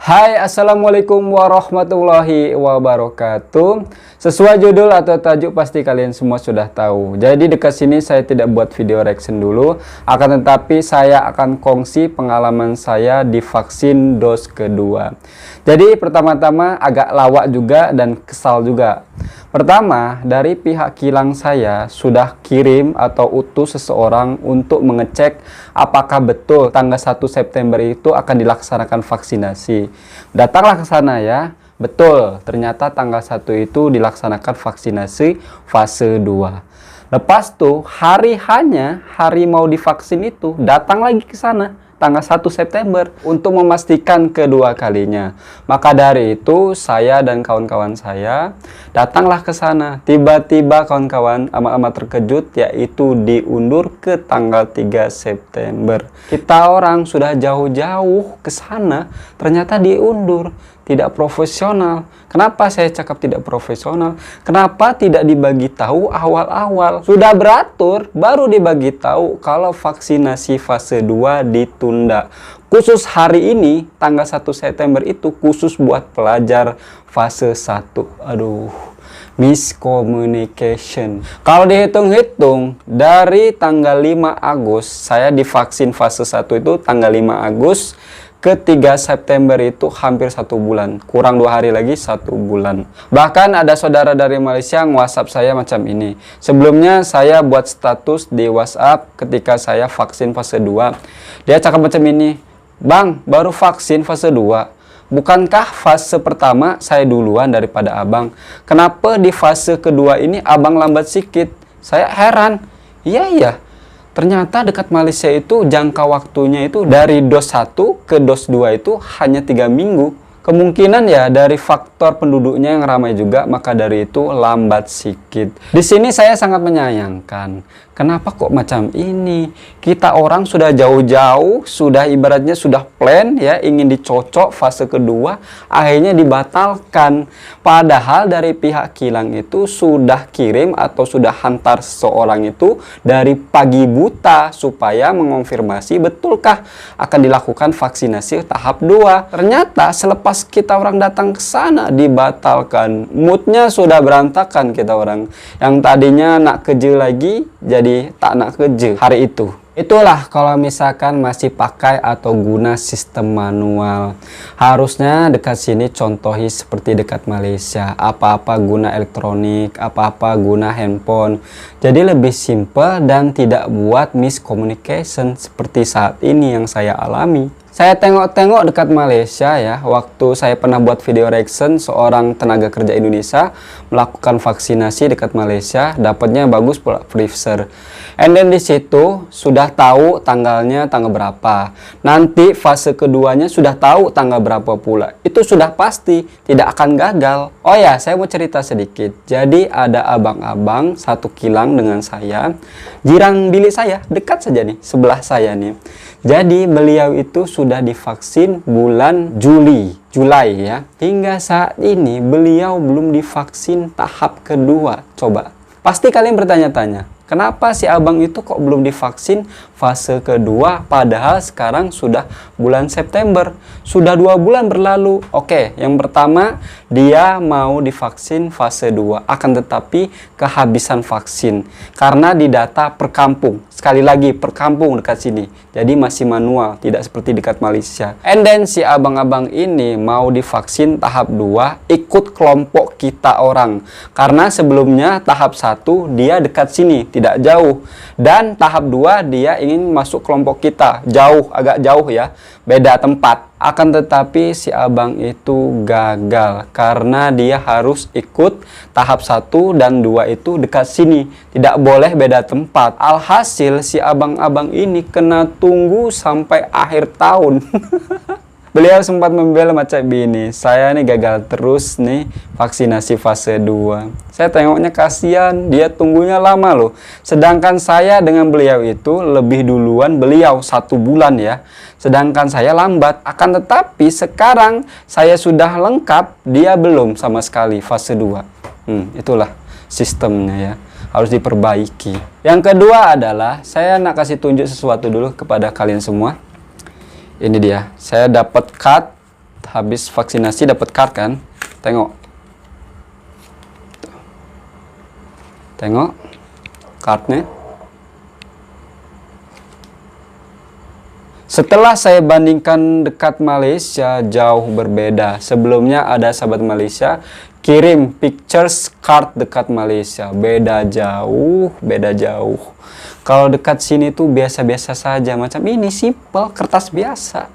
Hai, Assalamualaikum warahmatullahi wabarakatuh. Sesuai judul atau tajuk pasti kalian semua sudah tahu. Jadi dekat sini saya tidak buat video reaction dulu, akan tetapi saya akan kongsi pengalaman saya di vaksin dos kedua. Jadi pertama-tama agak lawak juga dan kesal juga. Pertama, dari pihak kilang saya sudah kirim atau utus seseorang untuk mengecek apakah betul tanggal 1 September itu akan dilaksanakan vaksinasi. Datanglah ke sana ya. Betul, ternyata tanggal 1 itu dilaksanakan vaksinasi fase 2. Lepas tuh, hari mau divaksin itu, datang lagi ke sana tanggal 1 September untuk memastikan kedua kalinya. Maka dari itu saya dan kawan-kawan saya datanglah ke sana. Tiba-tiba kawan-kawan amat-amat terkejut, yaitu diundur ke tanggal 3 September. Kita orang sudah jauh-jauh ke sana, ternyata diundur. Tidak profesional. Kenapa saya cakap tidak profesional? Kenapa tidak dibagi tahu awal-awal? Sudah beratur, baru dibagi tahu kalau vaksinasi fase 2 ditunda. Khusus hari ini, tanggal 1 September itu khusus buat pelajar fase 1. Aduh, miscommunication. Kalau dihitung-hitung, dari tanggal 5 Agustus, saya divaksin fase 1 itu tanggal 5 Agustus, ke 3 September itu hampir 1 bulan, kurang 2 hari lagi 1 bulan. Bahkan ada saudara dari Malaysia nge-WhatsApp saya macam ini. Sebelumnya saya buat status di WhatsApp ketika saya vaksin fase 2. Dia cakap macam ini, "Bang, baru vaksin fase 2. Bukankah fase pertama saya duluan daripada abang? Kenapa di fase kedua ini abang lambat sikit?" Saya heran. Iya. Ternyata dekat Malaysia itu jangka waktunya itu dari dos 1 ke dos 2 itu hanya 3 minggu. Kemungkinan ya dari faktor penduduknya yang ramai juga, maka dari itu lambat sedikit. Di sini saya sangat menyayangkan. Kenapa kok macam ini? Kita orang sudah jauh-jauh, sudah ibaratnya sudah plan ya, ingin dicocok fase kedua, akhirnya dibatalkan. Padahal dari pihak kilang itu sudah kirim atau sudah hantar seseorang itu dari pagi buta supaya mengonfirmasi betulkah akan dilakukan vaksinasi tahap 2. Ternyata selepas kita orang datang ke sana dibatalkan. Moodnya sudah berantakan kita orang. Yang tadinya nak kerja lagi jadi tak nak kerja hari itu. Itulah kalau misalkan masih pakai atau guna sistem manual. Harusnya dekat sini contohi seperti dekat Malaysia. Apa-apa guna elektronik, apa-apa guna handphone. Jadi lebih simple dan tidak buat miscommunication seperti saat ini yang saya alami. Saya tengok-tengok dekat Malaysia ya, waktu saya pernah buat video reaction seorang tenaga kerja Indonesia melakukan vaksinasi dekat Malaysia, dapatnya bagus pula Pfizer. And then di situ sudah tahu tanggalnya tanggal berapa. Nanti fase keduanya sudah tahu tanggal berapa pula. Itu sudah pasti tidak akan gagal. Oh ya, saya mau cerita sedikit. Jadi ada abang-abang satu kilang dengan saya, jirang bilik saya, dekat saja nih, sebelah saya nih. Jadi beliau itu sudah divaksin bulan Julai ya. Hingga saat ini beliau belum divaksin tahap kedua. Coba. Pasti kalian bertanya-tanya, kenapa si abang itu kok belum divaksin fase kedua padahal sekarang sudah bulan September? Sudah 2 bulan berlalu. Oke, yang pertama dia mau divaksin fase 2, akan tetapi kehabisan vaksin karena di data per kampung. Sekali lagi per kampung dekat sini. Jadi masih manual, tidak seperti dekat Malaysia. And then si abang-abang ini mau divaksin tahap 2 ikut kelompok kita orang. Karena sebelumnya tahap 1 dia dekat sini, tidak jauh. Dan tahap 2 dia ingin masuk kelompok kita, jauh, agak jauh ya, beda tempat. Akan tetapi si abang itu gagal karena dia harus ikut tahap 1 dan 2 itu dekat sini, tidak boleh beda tempat. Alhasil si abang-abang ini kena tunggu sampai akhir tahun. Beliau sempat membela macam ini, saya nih gagal terus nih vaksinasi fase 2. Saya tengoknya kasihan, dia tunggunya lama loh. Sedangkan saya dengan beliau itu lebih duluan beliau 1 bulan ya. Sedangkan saya lambat. Akan tetapi sekarang saya sudah lengkap, dia belum sama sekali fase 2. Itulah sistemnya ya. Harus diperbaiki. Yang kedua adalah saya nak kasih tunjuk sesuatu dulu kepada kalian semua. Ini dia, saya dapat card habis vaksinasi dapat card kan. Tengok. Tengok cardnya. Setelah saya bandingkan dekat Malaysia, jauh berbeda. Sebelumnya ada sahabat Malaysia kirim pictures card dekat Malaysia, beda jauh, beda jauh. Kalau dekat sini tuh biasa-biasa saja, macam ini simple, kertas biasa.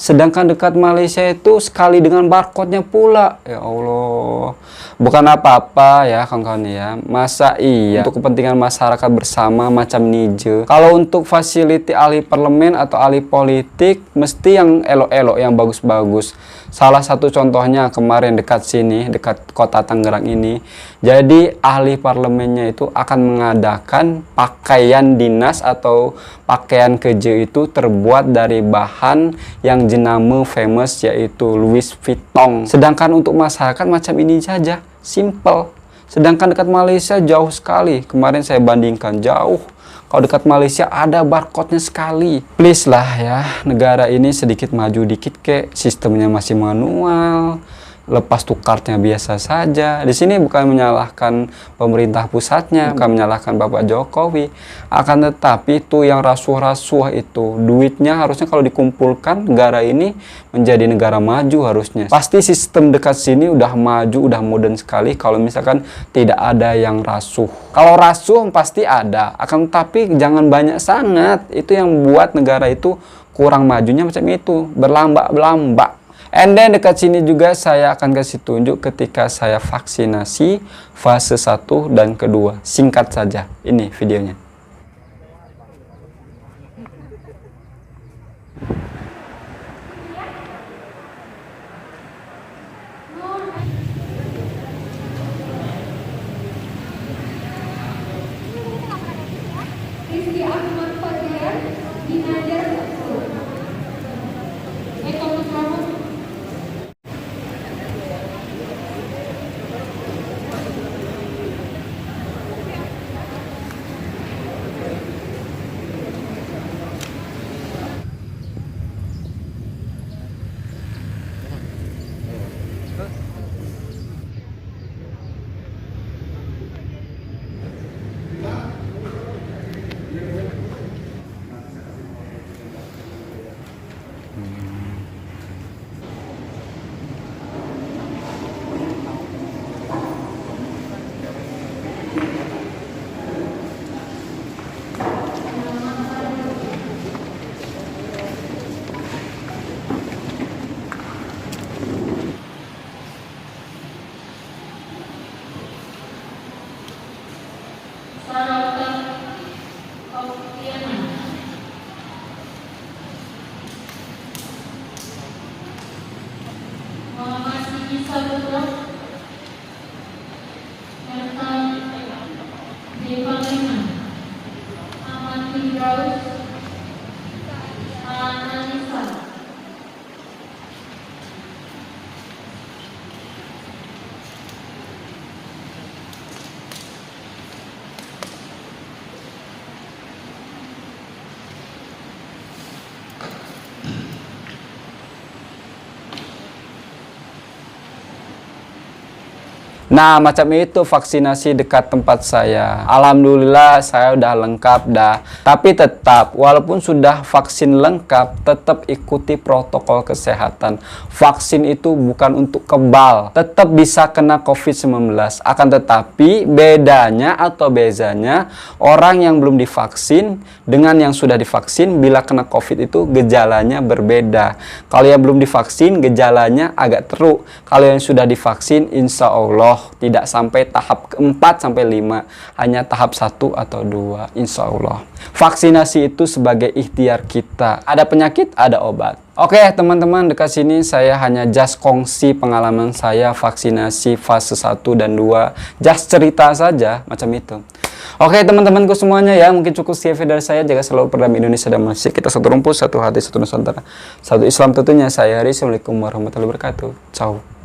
Sedangkan dekat Malaysia itu sekali dengan barcode-nya pula. Ya Allah. Bukan apa-apa ya kawan-kawan ya. Masa iya untuk kepentingan masyarakat bersama macam nije. Kalau untuk fasiliti ahli parlemen atau ahli politik mesti yang elok-elok, yang bagus-bagus. Salah satu contohnya kemarin dekat sini, dekat kota Tangerang ini. Jadi ahli parlemennya itu akan mengadakan pakaian dinas atau pakaian kerja itu terbuat dari bahan yang jenama famous yaitu Louis Vuitton. Sedangkan untuk masyarakat macam ini saja, simple. Sedangkan dekat Malaysia jauh sekali. Kemarin saya bandingkan jauh. Kalau dekat Malaysia ada barcode-nya sekali. Please lah ya, negara ini sedikit maju dikit kek. Sistemnya masih manual. Lepas tuh cardnya biasa saja. Di sini bukan menyalahkan pemerintah pusatnya, bukan menyalahkan Bapak Jokowi. Akan tetapi itu yang rasuah-rasuah itu, duitnya harusnya kalau dikumpulkan negara ini menjadi negara maju harusnya. Pasti sistem dekat sini udah maju, udah modern sekali kalau misalkan tidak ada yang rasuh. Kalau rasuh pasti ada, akan tetapi jangan banyak sangat. Itu yang buat negara itu kurang majunya macam itu, berlambak-lambak. And then dekat sini juga saya akan kasih tunjuk ketika saya vaksinasi fase 1 dan kedua. Singkat saja, ini videonya. Nah, macam itu vaksinasi dekat tempat saya. Alhamdulillah saya udah lengkap dah. Tapi tetap, walaupun sudah vaksin lengkap, tetap ikuti protokol kesehatan. Vaksin itu bukan untuk kebal. Tetap bisa kena COVID-19. Akan tetapi, bedanya atau bezanya, orang yang belum divaksin dengan yang sudah divaksin, bila kena COVID itu gejalanya berbeda. Kalau yang belum divaksin, gejalanya agak teruk. Kalau yang sudah divaksin, insya Allah tidak sampai tahap ke-4 sampai 5, hanya tahap 1 atau 2, insya Allah. Vaksinasi itu sebagai ikhtiar kita. Ada penyakit, ada obat. Oke teman-teman, dekat sini saya hanya just kongsi pengalaman saya vaksinasi fase 1 dan 2. Just cerita saja, macam itu. Oke teman-temanku semuanya ya, mungkin cukup CV dari saya. Jaga selalu perdamaian Indonesia dan Malaysia. Kita satu rumput, satu hati, satu Nusantara, satu Islam tentunya. Saya Haris. Assalamualaikum warahmatullahi wabarakatuh. Ciao.